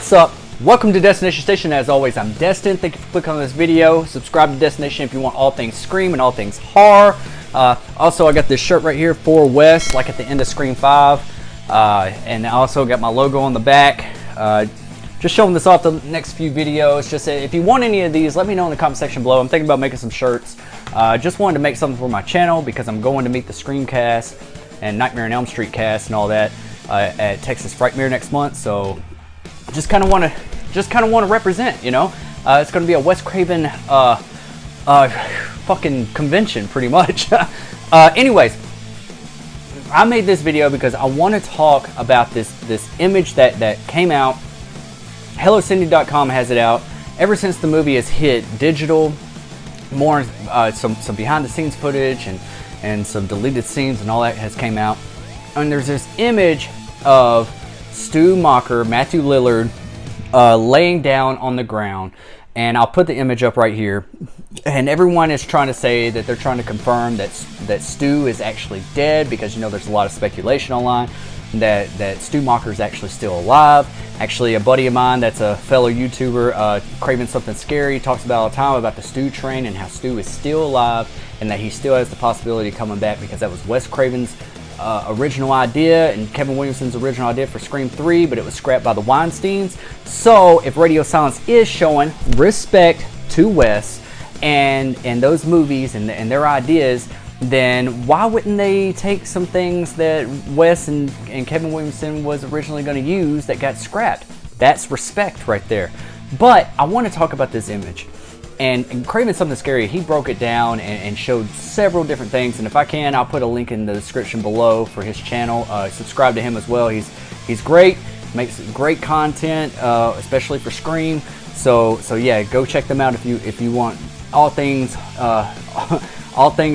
What's up? Welcome to Destination Station. As always, I'm Destin. Thank you for clicking on this video. Subscribe to Destination if you want all things Scream and all things horror. Also, I got this shirt right here for Wes, like at the end of Scream 5. And I also got my logo on the back. Just showing this off the next few videos. Just if you want any of these, let me know in the comment section below. I'm thinking about making some shirts. Just wanted to make something for my channel because I'm going to meet the Screamcast and Nightmare on Elm Street cast and all that at Texas Frightmare next month. So just kind of want to represent, you know. It's going to be a Wes Craven fucking convention, pretty much. Anyways, I made this video because I want to talk about this image that came out. HelloCindy.com has it out. Ever since the movie has hit digital, more some behind the scenes footage and some deleted scenes and all that has came out. And there's this image of Stu Macher, Matthew Lillard, laying down on the ground, and I'll put the image up right here. And everyone is trying to say that they're trying to confirm that Stu is actually dead, because you know there's a lot of speculation online that Stu Macher is actually still alive. Actually, a buddy of mine that's a fellow YouTuber, Craving Something Scary, talks about all the time about the Stu train and how Stu is still alive and that he still has the possibility of coming back, because that was Wes Craven's original idea and Kevin Williamson's original idea for Scream 3, but it was scrapped by the Weinsteins. So if Radio Silence is showing respect to Wes and those movies and their ideas, then why wouldn't they take some things that Wes and Kevin Williamson was originally going to use that got scrapped? That's respect right there. But I want to talk about this image. And Craving Something Scary, he broke it down and showed several different things. And if I can, I'll put a link in the description below for his channel. Subscribe to him as well. He's great, makes great content, especially for Scream. So yeah, go check them out if you want all things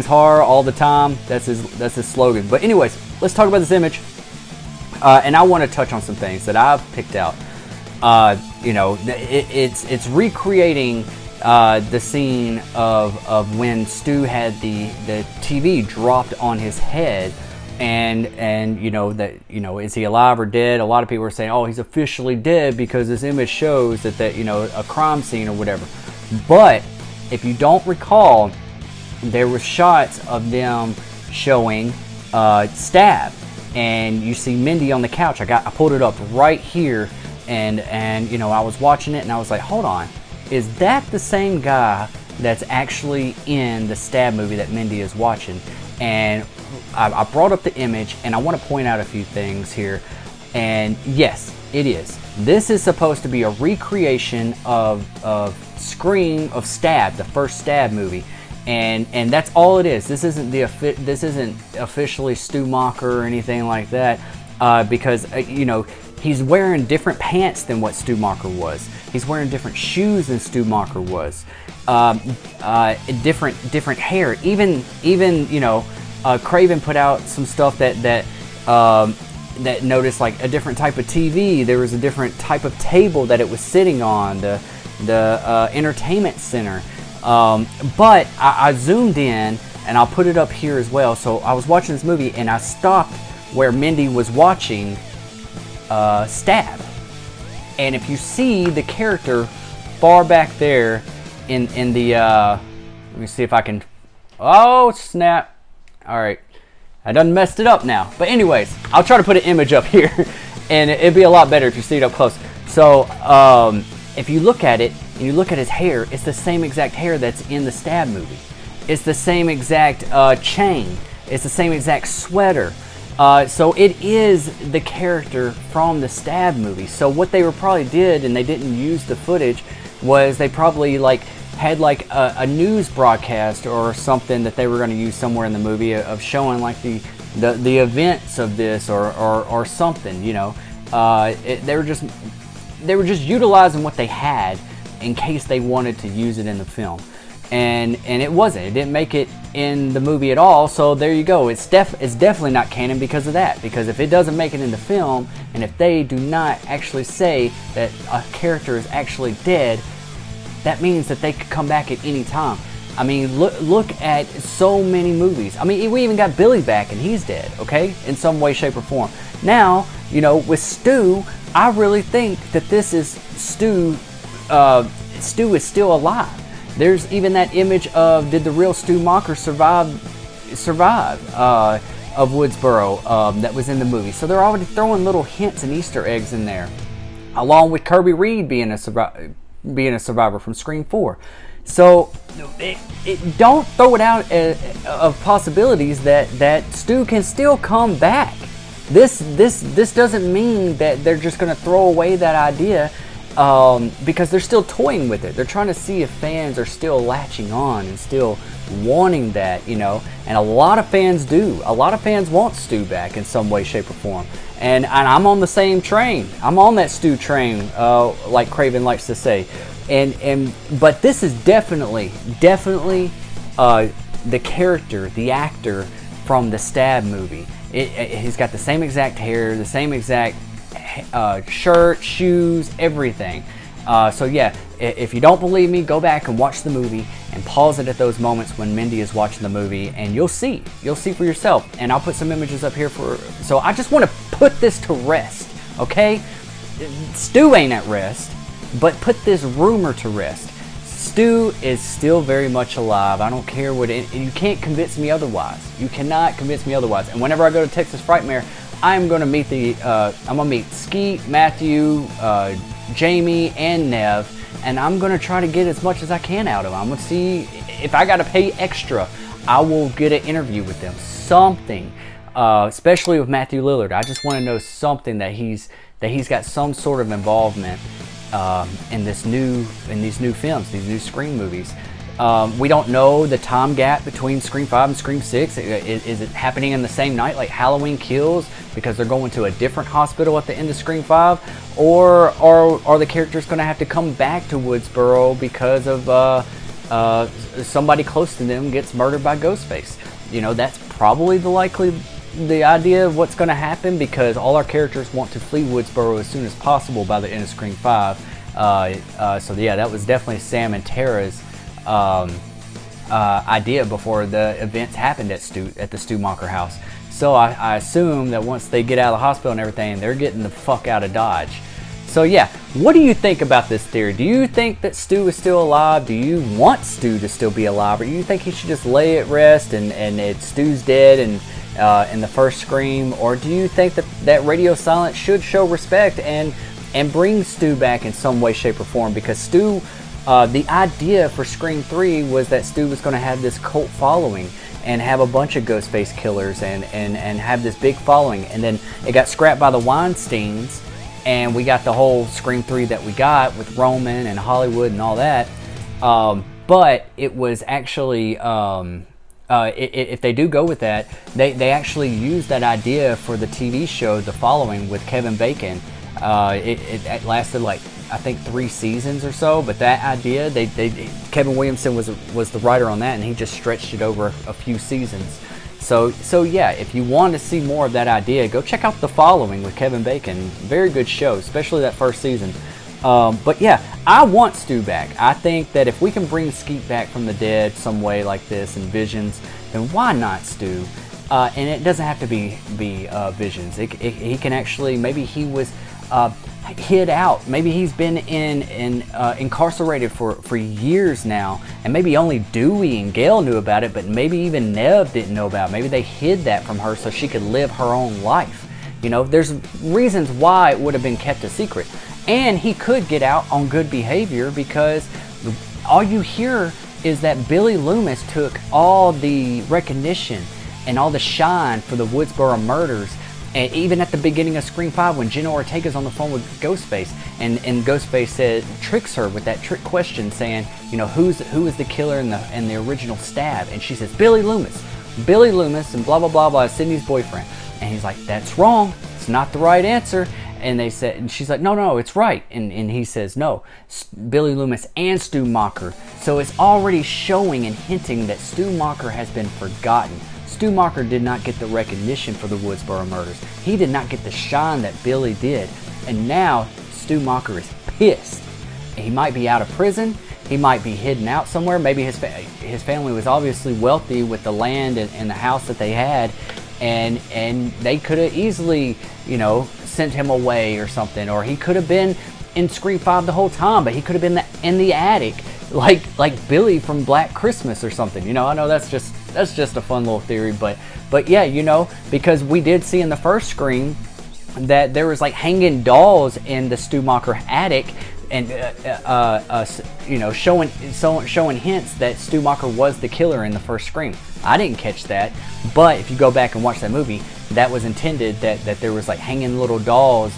horror all the time. That's his slogan. But anyways, let's talk about this image. And I want to touch on some things that I've picked out. You know, it's recreating the scene of when Stu had the TV dropped on his head, and you know that, you know, is he alive or dead? A lot of people are saying, oh, he's officially dead because this image shows that you know, a crime scene or whatever. But if you don't recall, there were shots of them showing Stab, and you see Mindy on the couch. I pulled it up right here, and you know, I was watching it and I was like, hold on. Is that the same guy that's actually in the Stab movie that Mindy is watching? And I brought up the image, and I want to point out a few things here. And yes, it is. This is supposed to be a recreation of Scream, of Stab, the first Stab movie. And that's all it is. This isn't officially Stu Macher or anything like that, because you know, he's wearing different pants than what Stu Macher was. He's wearing different shoes than Stu Macher was. Different hair. Even you know, Craven put out some stuff that noticed like a different type of TV. There was a different type of table that it was sitting on. The entertainment center. But I zoomed in, and I'll put it up here as well. So I was watching this movie, and I stopped where Mindy was watching Stab. And if you see the character far back there in the, let me see if I can, oh snap. All right, I done messed it up now. But anyways, I'll try to put an image up here, and it'd be a lot better if you see it up close. So if you look at it, and you look at his hair, it's the same exact hair that's in the Stab movie. It's the same exact chain. It's the same exact sweater. So it is the character from the Stab movie. So what they were probably did, and they didn't use the footage, was they probably like had like a news broadcast or something that they were going to use somewhere in the movie of showing like the events of this or something. You know, they were just utilizing what they had in case they wanted to use it in the film. And it wasn't. It didn't make it in the movie at all. So there you go. It's definitely not canon because of that. Because if it doesn't make it in the film, and if they do not actually say that a character is actually dead, that means that they could come back at any time. I mean, look at so many movies. I mean, we even got Billy back, and he's dead. Okay, in some way, shape, or form. Now with Stu, I really think that this is Stu. Stu is still alive. There's even that image of, did the real Stu Macher survive of Woodsboro that was in the movie. So they're already throwing little hints and Easter eggs in there, along with Kirby Reed being a survivor from Scream 4. So don't throw it out of possibilities that Stu can still come back. This doesn't mean that they're just going to throw away that idea, because they're still toying with it. They're trying to see if fans are still latching on and still wanting that, and a lot of fans do. A lot of fans want Stu back in some way, shape, or form. And I'm on the same train. I'm on that Stu train, like Craven likes to say. But this is definitely the character, the actor from the Stab movie. He's got the same exact hair, the same exact shirt, shoes, everything. So yeah, if you don't believe me, go back and watch the movie and pause it at those moments when Mindy is watching the movie, and you'll see for yourself. And I'll put some images up here so I just want to put this to rest, okay? Stu ain't at rest, but put this rumor to rest. Stu is still very much alive. I don't care you can't convince me otherwise. You cannot convince me otherwise. And whenever I go to Texas Frightmare, I'm going to meet Skeet, Matthew, Jamie, and Nev, and I'm going to try to get as much as I can out of them. I'm going to see if I got to pay extra, I will get an interview with them. Something, especially with Matthew Lillard. I just want to know something that he's got some sort of involvement in these new films, these new Scream movies. We don't know the time gap between Scream 5 and Scream 6. Is it happening in the same night like Halloween Kills because they're going to a different hospital at the end of Scream 5? Or are the characters going to have to come back to Woodsboro because of somebody close to them gets murdered by Ghostface? That's probably the idea of what's going to happen, because all our characters want to flee Woodsboro as soon as possible by the end of Scream 5. So yeah, that was definitely Sam and Tara's idea before the events happened at the Stu Macher house. So I assume that once they get out of the hospital and everything, they're getting the fuck out of Dodge. So yeah, what do you think about this theory? Do you think that Stu is still alive? Do you want Stu to still be alive? Or do you think he should just lay at rest and Stu's dead and in the first Scream? Or do you think that Radio Silence should show respect and bring Stu back in some way, shape, or form? Because Stu, the idea for Scream 3 was that Stu was going to have this cult following and have a bunch of Ghostface killers and have this big following. And then it got scrapped by the Weinsteins, and we got the whole Scream 3 that we got with Roman and Hollywood and all that. But it was actually, if they do go with that, they actually used that idea for the TV show The Following with Kevin Bacon. It lasted I think 3 seasons or so, but that idea, Kevin Williamson was the writer on that, and he just stretched it over a few seasons. So yeah, if you want to see more of that idea, go check out The Following with Kevin Bacon. Very good show, especially that first season. But yeah, I want Stu back. I think that if we can bring Skeet back from the dead some way like this in Visions, then why not Stu? And it doesn't have to be Visions. He can actually, maybe he was hid out. Maybe he's been incarcerated for years now, and maybe only Dewey and Gail knew about it, but maybe even Nev didn't know about it. Maybe they hid that from her so she could live her own life. There's reasons why it would have been kept a secret. And he could get out on good behavior, because all you hear is that Billy Loomis took all the recognition and all the shine for the Woodsboro murders. And even at the beginning of Scream 5, when Jenna Ortega's on the phone with Ghostface, and Ghostface tricks her with that trick question, saying, who is the killer in the original Stab? And she says, Billy Loomis, and blah blah blah blah, Sydney's boyfriend. And he's like, that's wrong. It's not the right answer. And she's like, no, it's right. And he says, no, Billy Loomis and Stu Macher. So it's already showing and hinting that Stu Macher has been forgotten. Stu Macher did not get the recognition for the Woodsboro murders. He did not get the shine that Billy did. And now Stu Macher is pissed. He might be out of prison. He might be hidden out somewhere. Maybe his family was obviously wealthy with the land and the house that they had. And they could have easily, sent him away or something, or he could have been in Scream 5 the whole time, but he could have been in the attic, like Billy from Black Christmas or something. You know, I know that's just a fun little theory, but yeah, you know, because we did see in the first Scream that there was like hanging dolls in the Stu Macher attic, and you know, showing hints that Stu Macher was the killer in the first Scream. I didn't catch that, but if you go back and watch that movie, that was intended, that there was like hanging little dolls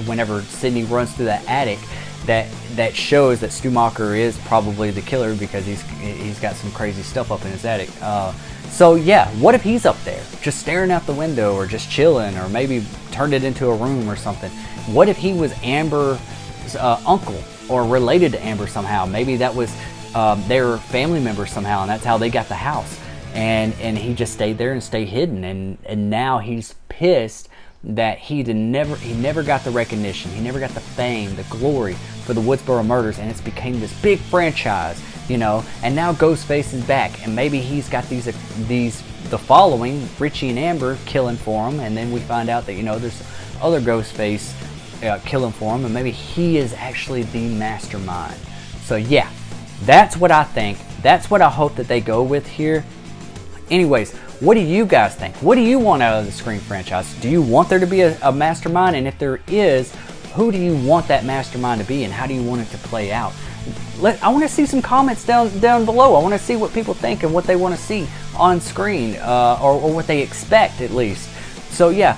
whenever Sidney runs through that attic, that shows that Stu Macher is probably the killer, because he's got some crazy stuff up in his attic. So yeah, what if he's up there just staring out the window, or just chilling, or maybe turned it into a room or something? What if he was Amber's uncle, or related to Amber somehow? Maybe that was their family members somehow, and that's how they got the house. And he just stayed there and stayed hidden, and now he's pissed that he never got the recognition, he never got the fame, the glory for the Woodsboro murders, and it's became this big franchise, you know. And now Ghostface is back, and maybe he's got the following, Richie and Amber killing for him, and then we find out that, you know, there's other Ghostface killing for him, and maybe he is actually the mastermind. So yeah, that's what I think. That's what I hope that they go with here. Anyways, what do you guys think? What do you want out of the Scream franchise? Do you want there to be a mastermind? And if there is, who do you want that mastermind to be, and how do you want it to play out? I want to see some comments down below. I want to see what people think and what they want to see on screen, or what they expect at least. So yeah,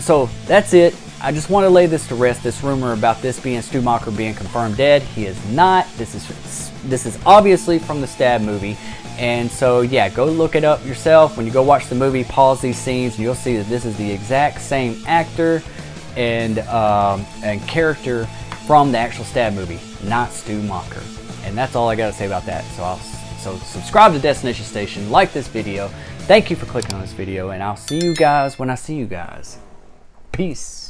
so that's it. I just want to lay this to rest, this rumor about this being Stu Macher being confirmed dead. He is not. This is obviously from the Stab movie. And so yeah, go look it up yourself. When you go watch the movie, pause these scenes, and you'll see that this is the exact same actor and character from the actual Stab movie, not Stu Macher. And that's all I got to say about that. So subscribe to Destination Station, like this video. Thank you for clicking on this video, and I'll see you guys when I see you guys. Peace.